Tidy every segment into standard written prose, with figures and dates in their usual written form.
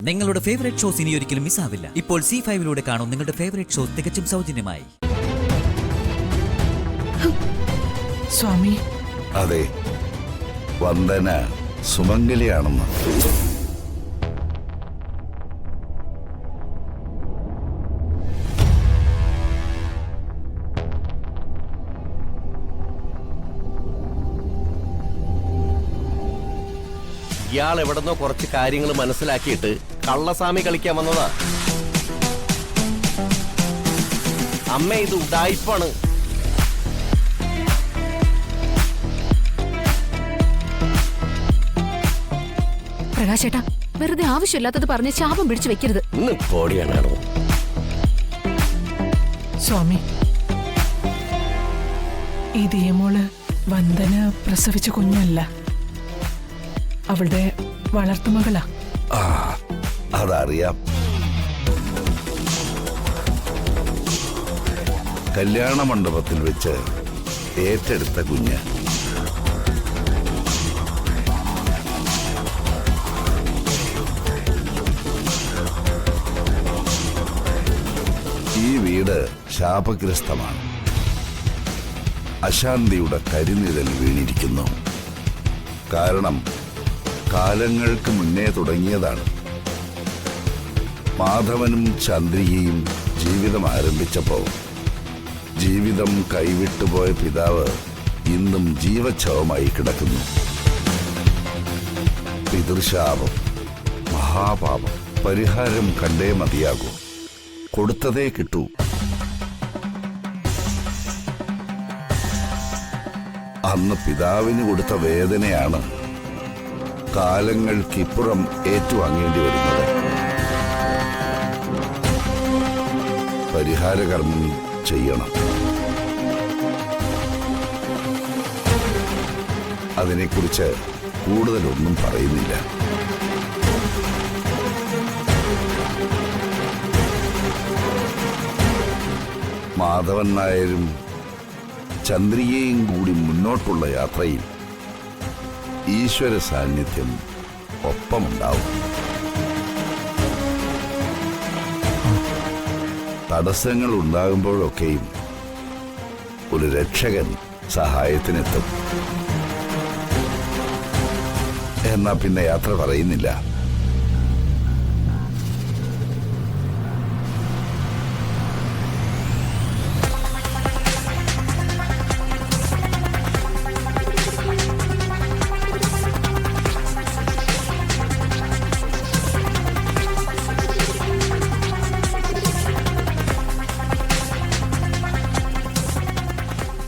നിങ്ങളുടെ favourite shows ഇനി ഒരിക്കലും മിസ്സാവില്ല. ഇപ്പോൾ C5 കാണും നിങ്ങളുടെ ഫേവറേറ്റ് ഷോസ് തികച്ചും സൗജന്യമായി. സ്വാമി, അതെ, വന്ദന സുമംഗലിയാണെന്ന്. ഇയാൾ എവിടെന്നോ കുറച്ച് കാര്യങ്ങൾ മനസ്സിലാക്കിയിട്ട് കള്ളസ്വാമി കളിക്കാൻ വന്നതാ. അമ്മ ഇത് ഉഡായിപ്പാണ്. പ്രകാശേട്ടാ, വെറുതെ ആവശ്യമില്ലാത്തത് പറഞ്ഞ് ശാപം പിടിച്ചു വെക്കരുത്. ഇന്ന് പോടിയാണോ സ്വാമി, ഈ ദിയമോള് വന്ദന പ്രസവിച്ച കുഞ്ഞല്ല, അവളുടെ വളർത്തുമകളാ. ആ, അതറിയാം. കല്യാണ മണ്ഡപത്തിൽ വെച്ച് ഏറ്റെടുത്ത കുഞ്ഞ്. ഈ വീട് ശാപഗ്രസ്തമാണ്. അശാന്തിയുടെ കരിനിഴൽ വീണിരിക്കുന്നു. കാരണം കാലങ്ങൾക്ക് മുന്നേ തുടങ്ങിയതാണ്. മാധവനും ചന്ദ്രികയും ജീവിതം ആരംഭിച്ചപ്പോൾ ജീവിതം കൈവിട്ടുപോയ പിതാവ് ഇന്നും ജീവച്ഛവമായി കിടക്കുന്നു. പിതൃശാപം, മഹാപാപം. പരിഹാരം കണ്ടേ മതിയാകൂ. കൊടുത്തതേ കിട്ടൂ. അന്ന് പിതാവിന് കൊടുത്ത വേദനയാണ് കാലങ്ങൾക്കിപ്പുറം ഏറ്റുവാങ്ങേണ്ടി വരുന്നത്. പരിഹാരകർമ്മം ചെയ്യണം. അതിനെക്കുറിച്ച് കൂടുതലൊന്നും പറയുന്നില്ല. മാധവൻ നായരും ചന്ദ്രികയും കൂടി മുന്നോട്ടുള്ള യാത്രയിൽ ഈശ്വര സാന്നിധ്യം ഒപ്പമുണ്ടാവും. തടസ്സങ്ങൾ ഉണ്ടാകുമ്പോഴൊക്കെയും ഒരു രക്ഷകൻ സഹായത്തിനെത്തും. എന്നാ പിന്നെ യാത്ര പറയുന്നില്ല.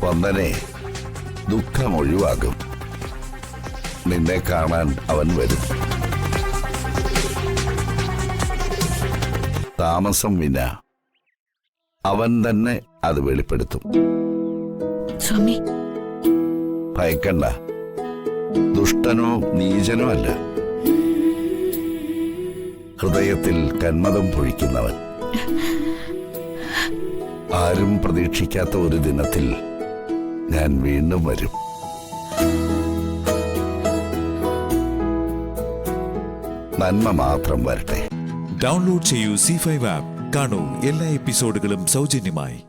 വന്ദനെ, ദുഃഖം ഒഴിവാകും. നിന്നെ കാണാൻ അവൻ വരും. താമസം വിന അവൻ തന്നെ അത് വെളിപ്പെടുത്തും. സ്വാമി, ഭയക്കണ്ട. ദുഷ്ടനോ നീചനോ അല്ല. ഹൃദയത്തിൽ കന്മദം പൊഴിക്കുന്നവൻ. ആരും പ്രതീക്ഷിക്കാത്ത ഒരു ദിനത്തിൽ ഞാൻ വീണ്ടും വരും. നന്മ മാത്രം വരട്ടെ. ഡൗൺലോഡ് ചെയ്യൂ C5 ആപ്പ്. കാണൂ എല്ലാ എപ്പിസോഡുകളും സൗജന്യമായി.